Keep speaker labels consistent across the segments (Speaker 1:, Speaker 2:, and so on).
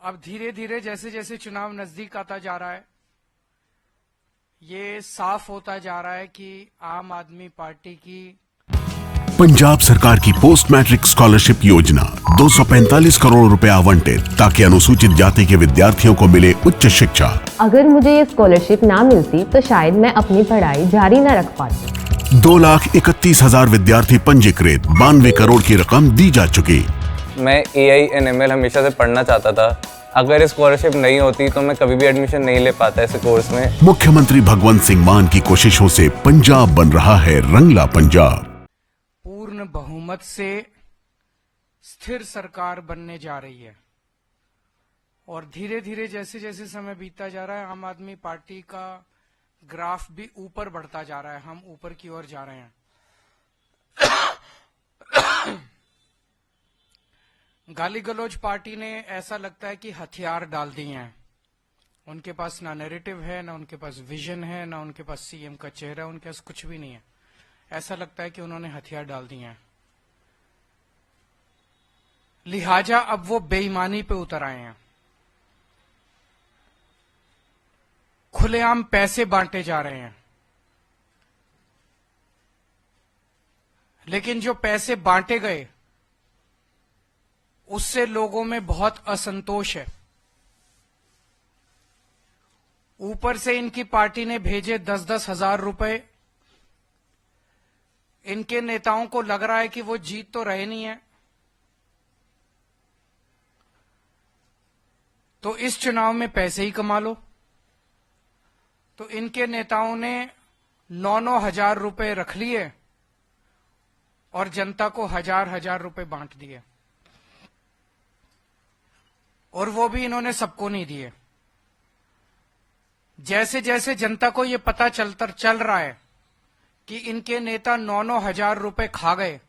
Speaker 1: अब धीरे धीरे जैसे जैसे चुनाव नजदीक आता जा रहा है, ये साफ होता जा रहा है कि आम आदमी पार्टी की
Speaker 2: पंजाब सरकार की पोस्ट मैट्रिक स्कॉलरशिप योजना 245 करोड़ रुपए आवंटित ताकि अनुसूचित जाति के विद्यार्थियों को मिले उच्च शिक्षा।
Speaker 3: अगर मुझे ये स्कॉलरशिप ना मिलती तो शायद मैं अपनी पढ़ाई जारी न रख पाती।
Speaker 2: 2,31,000 विद्यार्थी पंजीकृत, 92 करोड़ की रकम दी जा चुकी।
Speaker 4: मैं AI/ML हमेशा से पढ़ना चाहता था। अगर स्कॉलरशिप नहीं होती तो मैं कभी भी एडमिशन नहीं ले पाता इस कोर्स में।
Speaker 2: मुख्यमंत्री भगवंत सिंह मान की कोशिशों से पंजाब बन रहा है रंगला पंजाब।
Speaker 1: पूर्ण बहुमत से स्थिर सरकार बनने जा रही है और धीरे धीरे जैसे जैसे समय बीतता जा रहा है, आम आदमी पार्टी का ग्राफ भी ऊपर बढ़ता जा रहा है। हम ऊपर की ओर जा रहे हैं। गाली गलौज पार्टी ने ऐसा लगता है कि हथियार डाल दिए हैं। उनके पास ना नैरेटिव है, ना उनके पास विजन है, ना उनके पास सीएम का चेहरा, उनके पास कुछ भी नहीं है। ऐसा लगता है कि उन्होंने हथियार डाल दिए हैं, लिहाजा अब वो बेईमानी पे उतर आए हैं। खुलेआम पैसे बांटे जा रहे हैं, लेकिन जो पैसे बांटे गए उससे लोगों में बहुत असंतोष है। ऊपर से इनकी पार्टी ने भेजे 10-10 हजार रुपए। इनके नेताओं को लग रहा है कि वो जीत तो रहे नहीं है, तो इस चुनाव में पैसे ही कमा लो। तो इनके नेताओं ने 9-9 हजार रुपए रख लिए और जनता को 1,000-1,000 रुपए बांट दिए, और वो भी इन्होंने सबको नहीं दिए। जैसे जैसे जनता को ये पता चल रहा है कि इनके नेता 9-9 हजार रुपए खा गए,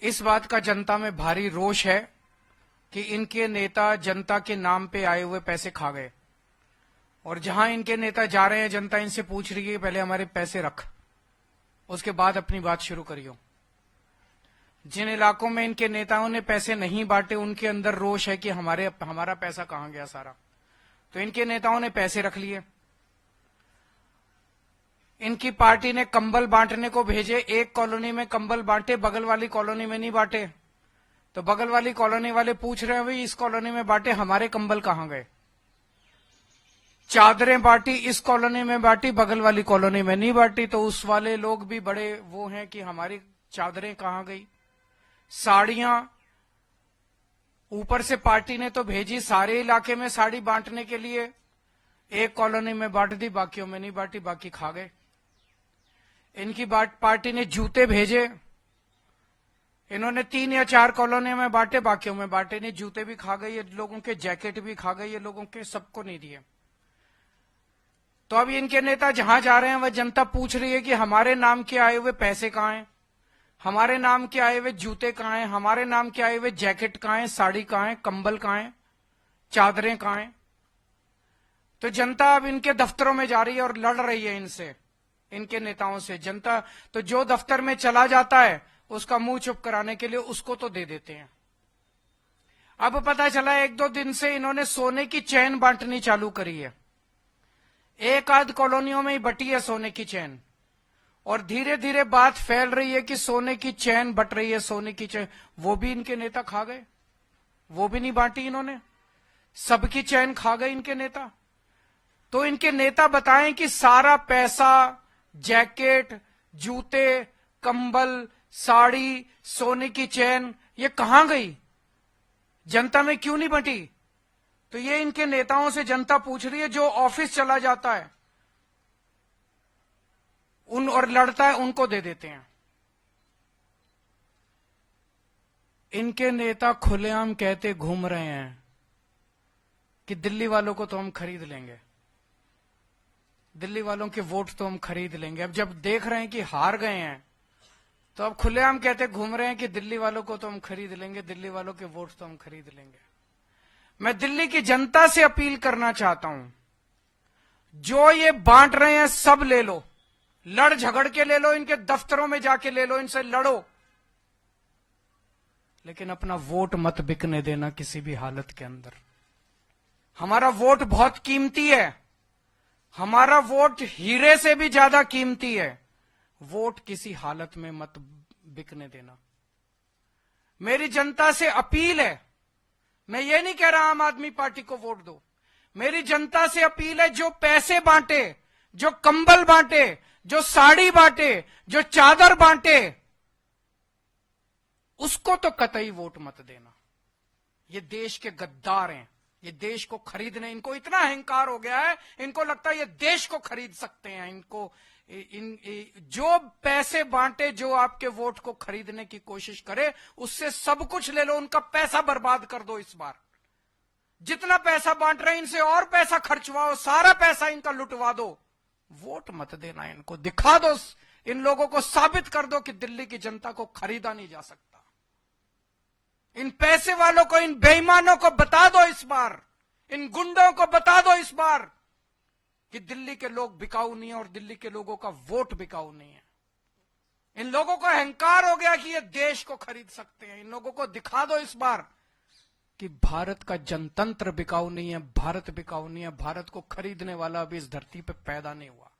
Speaker 1: इस बात का जनता में भारी रोष है कि इनके नेता जनता के नाम पे आए हुए पैसे खा गए। और जहां इनके नेता जा रहे हैं, जनता इनसे पूछ रही है पहले हमारे पैसे रख, उसके बाद अपनी बात शुरू करियो। जिन इलाकों में इनके नेताओं ने पैसे नहीं बांटे, उनके अंदर रोष है कि हमारा पैसा कहां गया सारा। तो इनके नेताओं ने पैसे रख लिए। इनकी पार्टी ने कंबल बांटने को भेजे, एक कॉलोनी में कंबल बांटे, बगल वाली कॉलोनी में नहीं बांटे। तो बगल वाली कॉलोनी वाले पूछ रहे हैं, भाई इस कॉलोनी में बांटे, हमारे कंबल कहां गए। चादरें बांटी, इस कॉलोनी में बांटी, बगल वाली कॉलोनी में नहीं बांटी। तो उस वाले लोग भी बड़े वो हैं कि हमारी चादरें कहां गई। साड़ियां ऊपर से पार्टी ने तो भेजी सारे इलाके में साड़ी बांटने के लिए, एक कॉलोनी में बांट दी, बाकियों में नहीं बांटी, बाकी खा गए। इनकी पार्टी ने जूते भेजे, इन्होंने 3 या 4 कॉलोनी में बांटे, बाकियों में बांटे नहीं। जूते भी खा गए ये लोगों के, जैकेट भी खा गए ये लोगों के, सबको नहीं दिए। तो अब इनके नेता जहां जा रहे हैं वह जनता पूछ रही है कि हमारे नाम के आए हुए पैसे कहां हैं, हमारे नाम के आए हुए जूते कहां हैं, हमारे नाम के आए हुए जैकेट कहां हैं, साड़ी कहां है, कंबल कहां है, चादरें कहां हैं। तो जनता अब इनके दफ्तरों में जा रही है और लड़ रही है इनसे, इनके नेताओं से। जनता तो जो दफ्तर में चला जाता है उसका मुंह चुप कराने के लिए उसको तो दे देते हैं। अब पता चला 1-2 दिन से इन्होंने सोने की चैन बांटनी चालू करी है। एक आध कॉलोनियों में ही बटी है सोने की चैन, और धीरे धीरे बात फैल रही है कि सोने की चैन बट रही है, सोने की चैन। वो भी इनके नेता खा गए, वो भी नहीं बांटी इन्होंने, सबकी चैन खा गए इनके नेता। तो इनके नेता बताएं कि सारा पैसा, जैकेट, जूते, कंबल, साड़ी, सोने की चैन, ये कहां गई, जनता में क्यों नहीं बंटी। तो ये इनके नेताओं से जनता पूछ रही है। जो ऑफिस चला जाता है उन और लड़ता है, उनको दे देते हैं। इनके नेता खुलेआम कहते घूम रहे हैं कि दिल्ली वालों को तो हम खरीद लेंगे, दिल्ली वालों के वोट तो हम खरीद लेंगे। अब जब देख रहे हैं कि हार गए हैं तो अब खुलेआम कहते घूम रहे हैं कि दिल्ली वालों को तो हम खरीद लेंगे, दिल्ली वालों के वोट तो हम खरीद लेंगे। मैं दिल्ली की जनता से अपील करना चाहता हूं, जो ये बांट रहे हैं सब ले लो, लड़ झगड़ के ले लो, इनके दफ्तरों में जाके ले लो, इनसे लड़ो। लेकिन अपना वोट मत बिकने देना किसी भी हालत के अंदर। हमारा वोट बहुत कीमती है, हमारा वोट हीरे से भी ज्यादा कीमती है। वोट किसी हालत में मत बिकने देना। मेरी जनता से अपील है, मैं ये नहीं कह रहा आम आदमी पार्टी को वोट दो, मेरी जनता से अपील है, जो पैसे बांटे, जो कंबल बांटे, जो साड़ी बांटे, जो चादर बांटे, उसको तो कतई वोट मत देना। ये देश के गद्दार हैं, ये देश को खरीदने, इनको इतना अहंकार हो गया है, इनको लगता है ये देश को खरीद सकते हैं। इनको जो पैसे बांटे, जो आपके वोट को खरीदने की कोशिश करे, उससे सब कुछ ले लो, उनका पैसा बर्बाद कर दो। इस बार जितना पैसा बांट रहे हैं, इनसे और पैसा खर्चवाओ, सारा पैसा इनका लुटवा दो। वोट मत देना इनको, दिखा दो, इन लोगों को साबित कर दो कि दिल्ली की जनता को खरीदा नहीं जा सकता। इन पैसे वालों को, इन बेईमानों को बता दो इस बार, इन गुंडों को बता दो इस बार कि दिल्ली के लोग बिकाऊ नहीं है और दिल्ली के लोगों का वोट बिकाऊ नहीं है। इन लोगों को अहंकार हो गया कि ये देश को खरीद सकते हैं। इन लोगों को दिखा दो इस बार कि भारत का जनतंत्र बिकाऊ नहीं है, भारत बिकाऊ नहीं है, भारत को खरीदने वाला अभी इस धरती पे पैदा नहीं हुआ।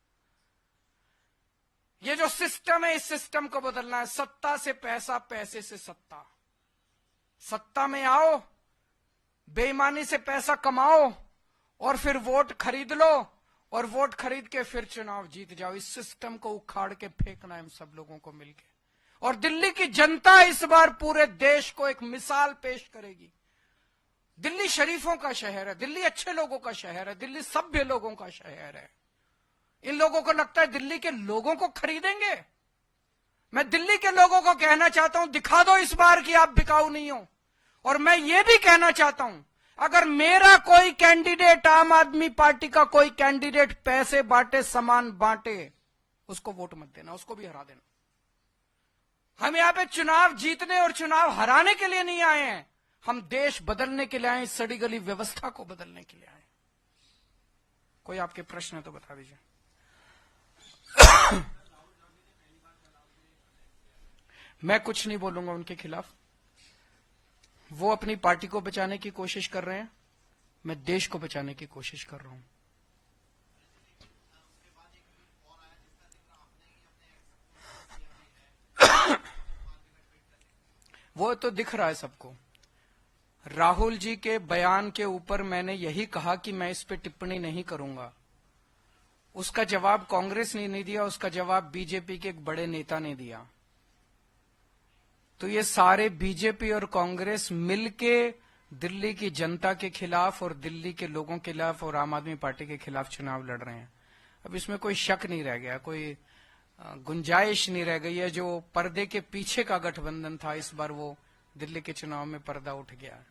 Speaker 1: ये जो सिस्टम है, इस सिस्टम को बदलना है। सत्ता से पैसा, पैसे से सत्ता। सत्ता में आओ, बेईमानी से पैसा कमाओ और फिर वोट खरीद लो, और वोट खरीद के फिर चुनाव जीत जाओ। इस सिस्टम को उखाड़ के फेंकना है हम सब लोगों को मिलके। और दिल्ली की जनता इस बार पूरे देश को एक मिसाल पेश करेगी। दिल्ली शरीफों का शहर है, दिल्ली अच्छे लोगों का शहर है, दिल्ली सभ्य लोगों का शहर है। इन लोगों को लगता है दिल्ली के लोगों को खरीदेंगे। मैं दिल्ली के लोगों को कहना चाहता हूं, दिखा दो इस बार कि आप बिकाऊ नहीं हो। और मैं ये भी कहना चाहता हूं, अगर मेरा कोई कैंडिडेट, आम आदमी पार्टी का कोई कैंडिडेट पैसे बांटे, सामान बांटे, उसको वोट मत देना, उसको भी हरा देना। हम यहां पे चुनाव जीतने और चुनाव हराने के लिए नहीं आए हैं, हम देश बदलने के लिए आए, सड़ी गली व्यवस्था को बदलने के लिए आए। कोई आपके प्रश्न है तो बता दीजिए। मैं कुछ नहीं बोलूंगा उनके खिलाफ। वो अपनी पार्टी को बचाने की कोशिश कर रहे हैं, मैं देश को बचाने की कोशिश कर रहा हूं। वो तो दिख रहा है सबको। राहुल जी के बयान के ऊपर मैंने यही कहा कि मैं इस पे टिप्पणी नहीं करूंगा। उसका जवाब कांग्रेस ने नहीं दिया, उसका जवाब बीजेपी के एक बड़े नेता ने दिया। तो ये सारे बीजेपी और कांग्रेस मिलके दिल्ली की जनता के खिलाफ और दिल्ली के लोगों के खिलाफ और आम आदमी पार्टी के खिलाफ चुनाव लड़ रहे हैं। अब इसमें कोई शक नहीं रह गया, कोई गुंजाइश नहीं रह गई है। जो पर्दे के पीछे का गठबंधन था, इस बार वो दिल्ली के चुनाव में पर्दा उठ गया है।